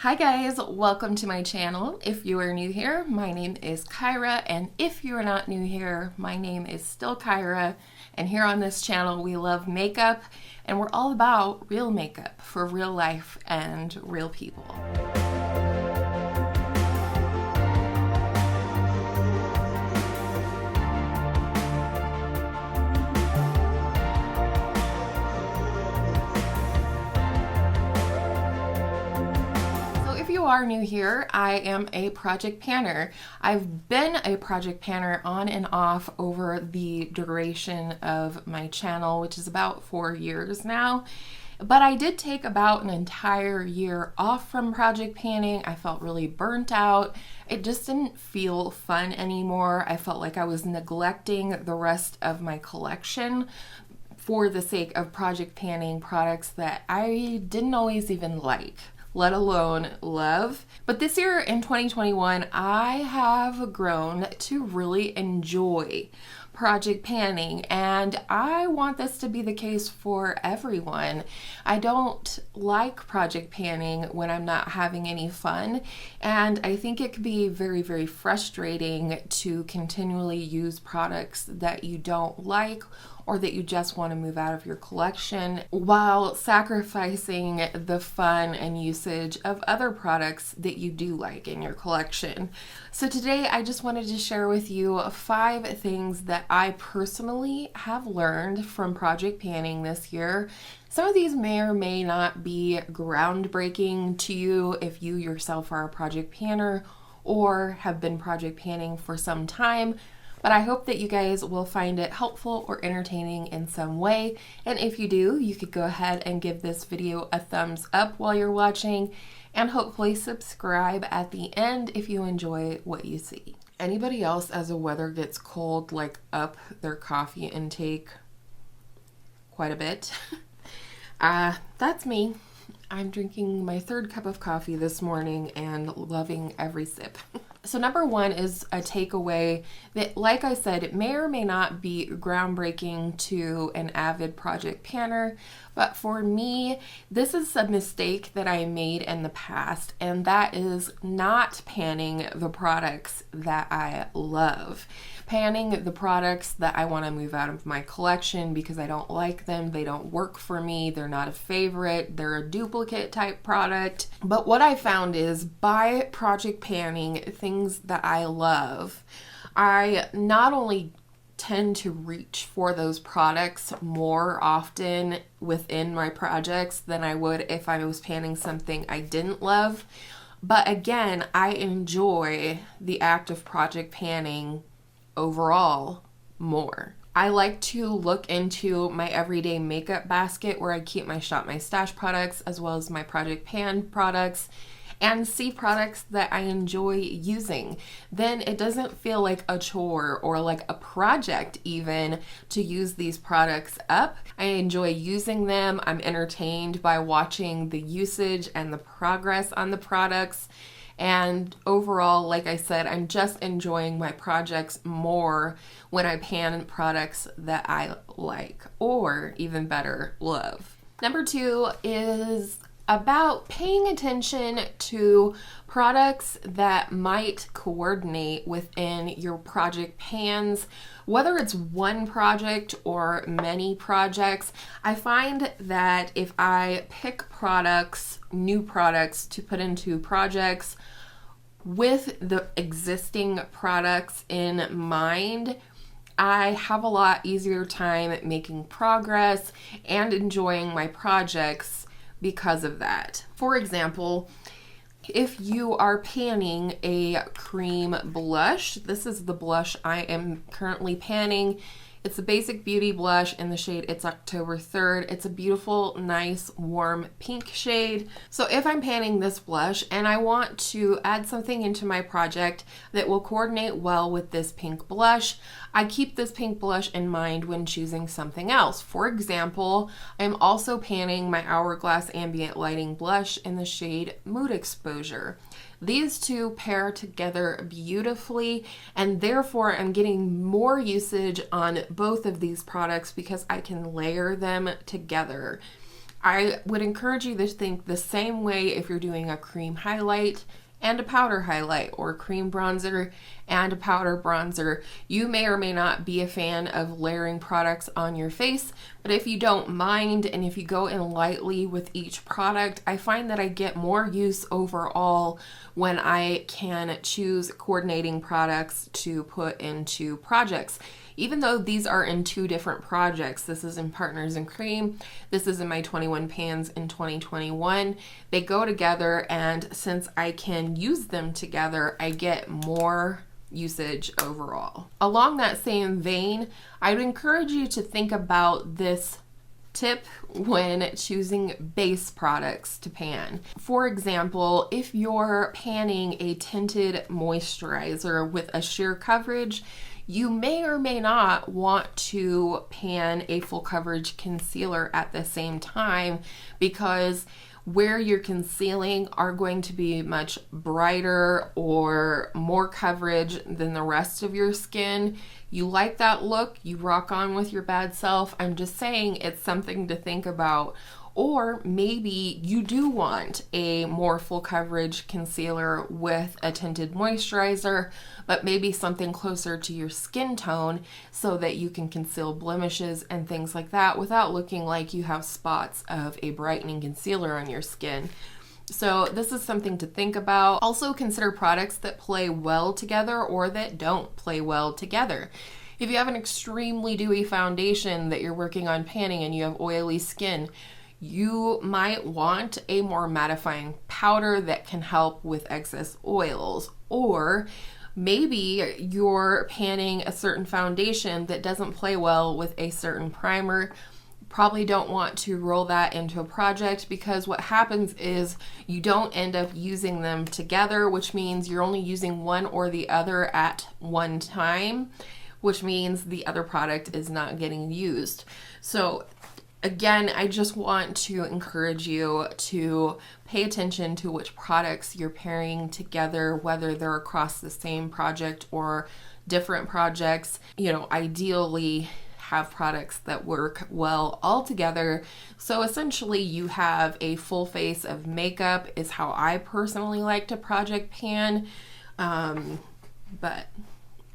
Hi guys, welcome to my channel. If you are new here, my name is Kyra, and if you are not new here, my name is still Kyra, and here on this channel we love makeup, and we're all about real makeup for real life and real people. If you are new here, I am a project panner. I've been a project panner on and off over the duration of my channel, which is about 4 years now. But I did take about an entire year off from project panning. I felt really burnt out. It just didn't feel fun anymore. I felt like I was neglecting the rest of my collection for the sake of project panning products that I didn't always even like, let alone love. But this year in 2021, I have grown to really enjoy project panning, and I want this to be the case for everyone. I don't like project panning when I'm not having any fun, and I think it can be very, very frustrating to continually use products that you don't like or that you just want to move out of your collection while sacrificing the fun and usage of other products that you do like in your collection. So today I just wanted to share with you 5 things that I personally have learned from project panning this year. Some of these may or may not be groundbreaking to you if you yourself are a project panner or have been project panning for some time, but I hope that you guys will find it helpful or entertaining in some way. And if you do, you could go ahead and give this video a thumbs up while you're watching, and hopefully subscribe at the end if you enjoy what you see. Anybody else, as the weather gets cold, like up their coffee intake quite a bit? That's me. I'm drinking my 3rd cup of coffee this morning and loving every sip. So number 1 is a takeaway that, like I said, it may or may not be groundbreaking to an avid project panner, but for me, this is a mistake that I made in the past, and that is not panning the products that I love. Panning the products that I want to move out of my collection because I don't like them, they don't work for me, they're not a favorite, they're a duplicate type product. But what I found is by project panning things that I love, I not only tend to reach for those products more often within my projects than I would if I was panning something I didn't love, but again, I enjoy the act of project panning overall more. I like to look into my everyday makeup basket where I keep my Shop My Stash products as well as my project pan products, and see products that I enjoy using. Then it doesn't feel like a chore or like a project even to use these products up. I enjoy using them. I'm entertained by watching the usage and the progress on the products. And overall, like I said, I'm just enjoying my projects more when I pan products that I like, or even better, love. Number 2 is about paying attention to products that might coordinate within your project pans, whether it's one project or many projects. I find that if I pick products, new products to put into projects with the existing products in mind, I have a lot easier time making progress and enjoying my projects because of that. For example, if you are panning a cream blush, this is the blush I am currently panning. It's a Basic Beauty blush in the shade It's October 3rd. It's a beautiful, nice, warm pink shade. So if I'm panning this blush and I want to add something into my project that will coordinate well with this pink blush, I keep this pink blush in mind when choosing something else. For example, I'm also panning my Hourglass Ambient Lighting blush in the shade Mood Exposure. These two pair together beautifully, and therefore I'm getting more usage on both of these products because I can layer them together. I would encourage you to think the same way if you're doing a cream highlight and a powder highlight, or cream bronzer and a powder bronzer. You may or may not be a fan of layering products on your face, but if you don't mind and if you go in lightly with each product, I find that I get more use overall when I can choose coordinating products to put into projects. Even though these are in two different projects, this is in Partners in Cream, this is in my 21 pans in 2021, they go together, and since I can use them together, I get more usage overall. Along that same vein, I would encourage you to think about this tip when choosing base products to pan. For example, if you're panning a tinted moisturizer with a sheer coverage, you may or may not want to pan a full coverage concealer at the same time, because where you're concealing are going to be much brighter or more coverage than the rest of your skin. You like that look, you rock on with your bad self. I'm just saying it's something to think about. Or maybe you do want a more full coverage concealer with a tinted moisturizer, but maybe something closer to your skin tone so that you can conceal blemishes and things like that without looking like you have spots of a brightening concealer on your skin. So this is something to think about. Also consider products that play well together or that don't play well together. If you have an extremely dewy foundation that you're working on panning and you have oily skin, you might want a more mattifying powder that can help with excess oils. Or maybe you're panning a certain foundation that doesn't play well with a certain primer. Probably don't want to roll that into a project, because what happens is you don't end up using them together, which means you're only using one or the other at one time, which means the other product is not getting used. So again, I just want to encourage you to pay attention to which products you're pairing together, whether they're across the same project or different projects. Ideally have products that work well all together. So essentially you have a full face of makeup is how I personally like to project pan, but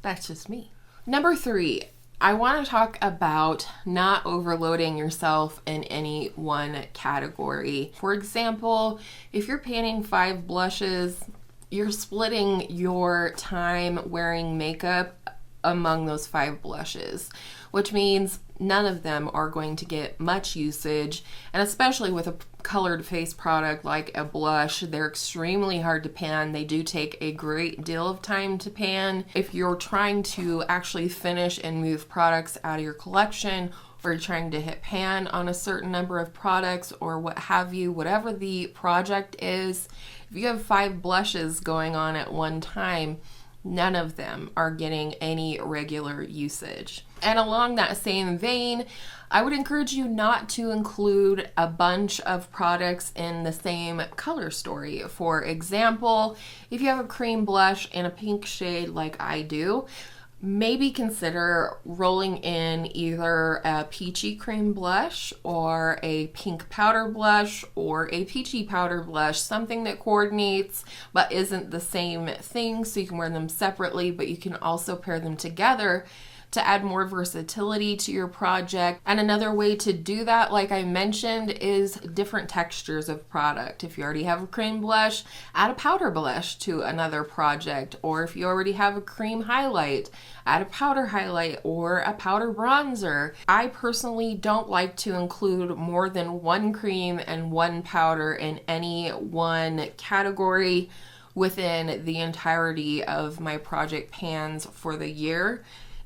that's just me. Number 3, I want to talk about not overloading yourself in any one category. For example, if you're panning 5 blushes, you're splitting your time wearing makeup among those 5 blushes, which means none of them are going to get much usage. And especially with a colored face product like a blush, they're extremely hard to pan. They do take a great deal of time to pan. If you're trying to actually finish and move products out of your collection, or you're trying to hit pan on a certain number of products or what have you, whatever the project is, if you have 5 blushes going on at one time, none of them are getting any regular usage. And along that same vein, I would encourage you not to include a bunch of products in the same color story. For example, if you have a cream blush in a pink shade like I do, maybe consider rolling in either a peachy cream blush or a pink powder blush or a peachy powder blush, something that coordinates but isn't the same thing, so you can wear them separately, but you can also pair them together to add more versatility to your project. And another way to do that, like I mentioned, is different textures of product. If you already have a cream blush, add a powder blush to another project. Or if you already have a cream highlight, add a powder highlight or a powder bronzer. I personally don't like to include more than one cream and one powder in any one category within the entirety of my project pans for the year.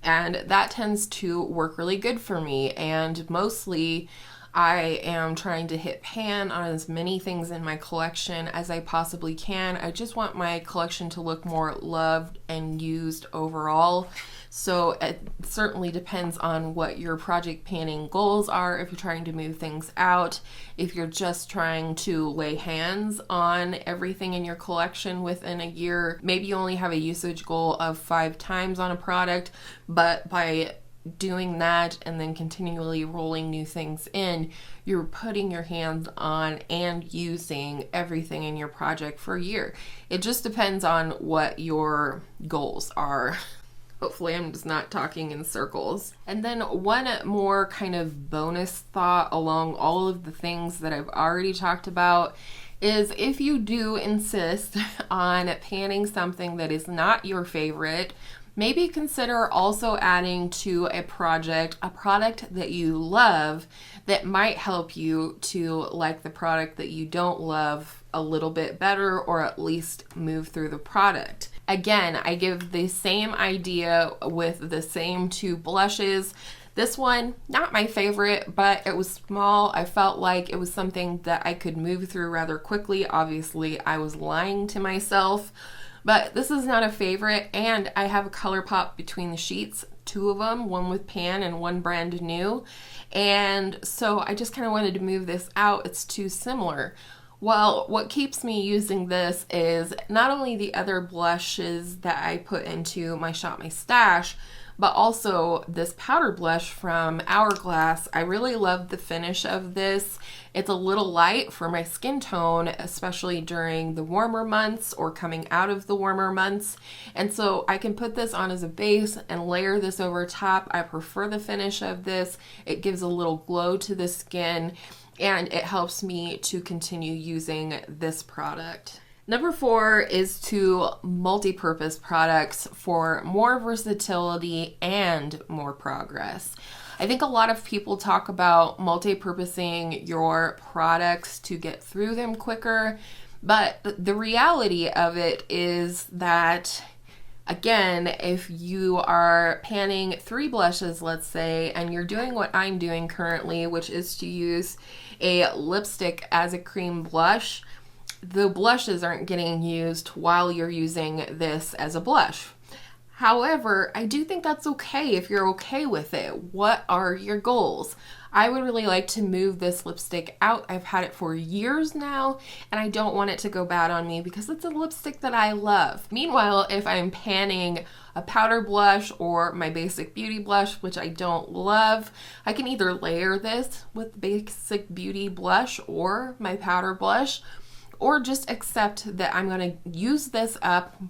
And that tends to work really good for me. And mostly I am trying to hit pan on as many things in my collection as I possibly can. I just want my collection to look more loved and used overall. So it certainly depends on what your project panning goals are. If you're trying to move things out, if you're just trying to lay hands on everything in your collection within a year, maybe you only have a usage goal of 5 times on a product, but by doing that and then continually rolling new things in, you're putting your hands on and using everything in your project for a year. It just depends on what your goals are. Hopefully I'm just not talking in circles. And then one more kind of bonus thought along all of the things that I've already talked about is if you do insist on panning something that is not your favorite, maybe consider also adding to a product that you love that might help you to like the product that you don't love a little bit better, or at least move through the product. Again, I give the same idea with the same two blushes. This one, not my favorite, but it was small. I felt like it was something that I could move through rather quickly. Obviously, I was lying to myself, but this is not a favorite, and I have a color pop between the sheets, two of them, one with pan and one brand new, and so I just kind of wanted to move this out. It's too similar. Well, what keeps me using this is not only the other blushes that I put into my Shop My Stash, but also this powder blush from Hourglass. I really love the finish of this. It's a little light for my skin tone, especially during the warmer months or coming out of the warmer months. And so I can put this on as a base and layer this over top. I prefer the finish of this. It gives a little glow to the skin, and it helps me to continue using this product. Number 4 is to multi-purpose products for more versatility and more progress. I think a lot of people talk about multi-purposing your products to get through them quicker, but the reality of it is that, again, if you are panning 3 blushes, let's say, and you're doing what I'm doing currently, which is to use a lipstick as a cream blush, the blushes aren't getting used while you're using this as a blush. However, I do think that's okay if you're okay with it. What are your goals? I would really like to move this lipstick out. I've had it for years now, and I don't want it to go bad on me because it's a lipstick that I love. Meanwhile, if I'm panning a powder blush or my basic beauty blush, which I don't love, I can either layer this with basic beauty blush or my powder blush, or just accept that I'm going to use this up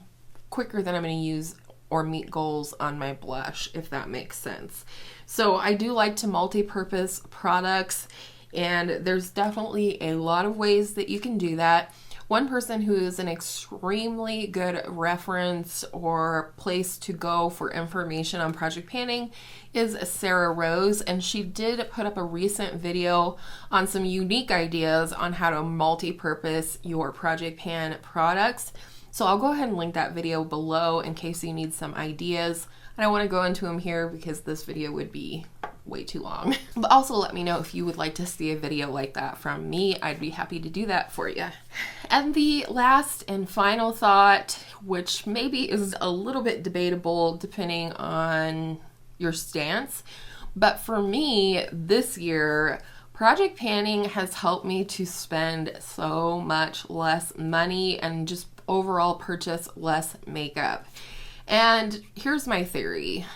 quicker than I'm going to use or meet goals on my blush, if that makes sense. So I do like to multi-purpose products, and there's definitely a lot of ways that you can do that. One person who is an extremely good reference or place to go for information on project panning is Sarah Rose, and she did put up a recent video on some unique ideas on how to multi-purpose your project pan products. So I'll go ahead and link that video below in case you need some ideas. I don't want to go into them here because this video would be way too long. But also let me know if you would like to see a video like that from me. I'd be happy to do that for you. And the last and final thought, which maybe is a little bit debatable depending on your stance, but for me this year, project panning has helped me to spend so much less money and just overall purchase less makeup. And here's my theory.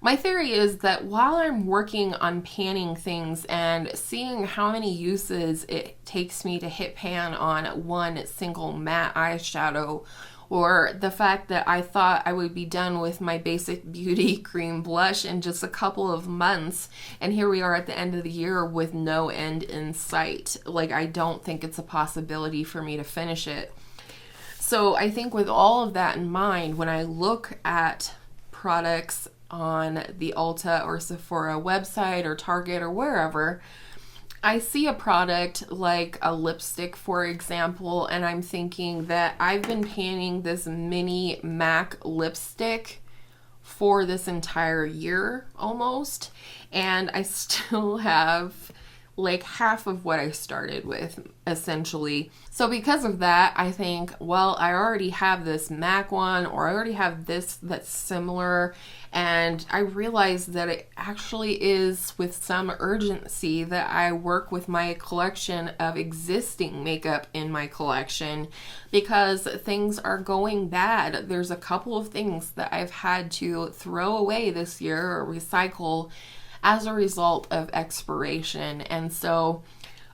My theory is that while I'm working on panning things and seeing how many uses it takes me to hit pan on one single matte eyeshadow, or the fact that I thought I would be done with my basic beauty cream blush in just a couple of months, and here we are at the end of the year with no end in sight. Like, I don't think it's a possibility for me to finish it. So I think with all of that in mind, when I look at products on the Ulta or Sephora website or Target or wherever, I see a product like a lipstick, for example, and I'm thinking that I've been panning this mini MAC lipstick for this entire year almost, and I still have like half of what I started with, essentially. So because of that, I think, well, I already have this MAC one, or I already have this that's similar, and I realized that it actually is with some urgency that I work with my collection of existing makeup in my collection, because things are going bad. There's a couple of things that I've had to throw away this year or recycle as a result of expiration. And so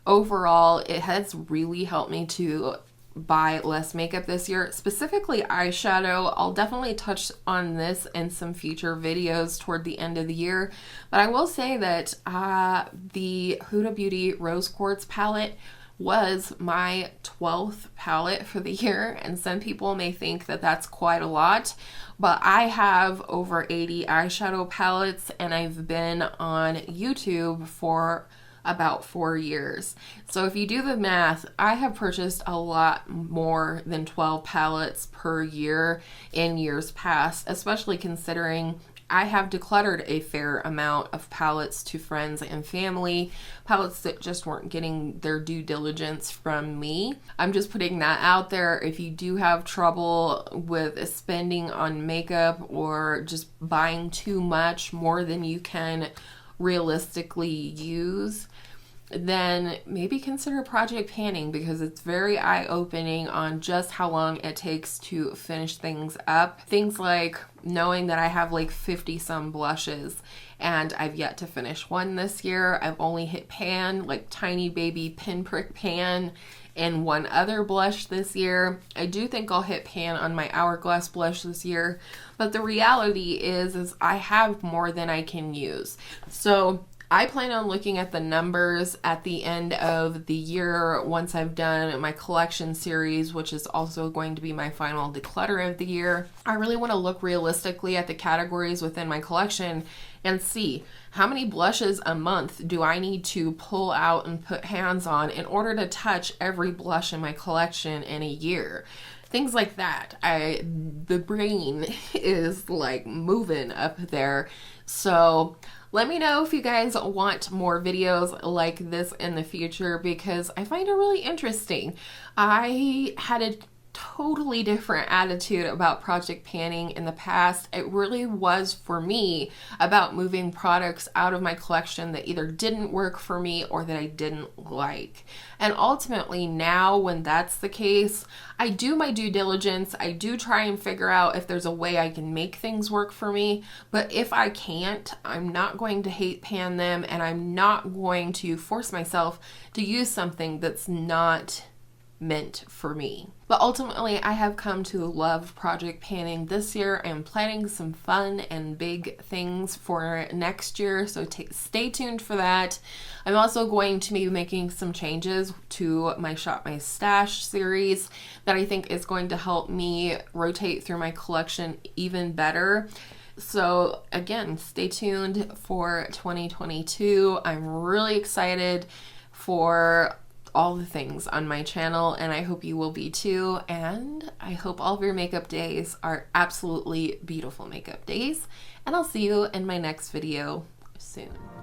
overall, it has really helped me to buy less makeup this year, specifically eyeshadow. I'll definitely touch on this in some future videos toward the end of the year, but I will say that the Huda Beauty Rose Quartz palette was my 12th palette for the year, and some people may think that that's quite a lot, but I have over 80 eyeshadow palettes, and I've been on YouTube for about 4 years. So if you do the math, I have purchased a lot more than 12 palettes per year in years past, especially considering I have decluttered a fair amount of palettes to friends and family, palettes that just weren't getting their due diligence from me. I'm just putting that out there. If you do have trouble with spending on makeup or just buying too much, more than you can realistically use, then maybe consider project panning, because it's very eye-opening on just how long it takes to finish things up. Things like knowing that I have like 50 some blushes and I've yet to finish one this year. I've only hit pan, like tiny baby pinprick pan, and one other blush this year. I do think I'll hit pan on my Hourglass blush this year, but the reality is I have more than I can use. So I plan on looking at the numbers at the end of the year once I've done my collection series, which is also going to be my final declutter of the year. I really want to look realistically at the categories within my collection and see how many blushes a month do I need to pull out and put hands on in order to touch every blush in my collection in a year. Things like that. The brain is like moving up there. So let me know if you guys want more videos like this in the future, because I find it really interesting. I had a totally different attitude about project panning in the past. It really was, for me, about moving products out of my collection that either didn't work for me or that I didn't like. And ultimately now, when that's the case, I do my due diligence. I do try and figure out if there's a way I can make things work for me. But if I can't, I'm not going to hate pan them, and I'm not going to force myself to use something that's not meant for me. But ultimately, I have come to love project panning this year. I'm planning some fun and big things for next year, so stay tuned for that. I'm also going to be making some changes to my Shop My Stash series that I think is going to help me rotate through my collection even better. So again, stay tuned for 2022. I'm really excited for all the things on my channel, and I hope you will be too. And I hope all of your makeup days are absolutely beautiful makeup days, and I'll see you in my next video soon.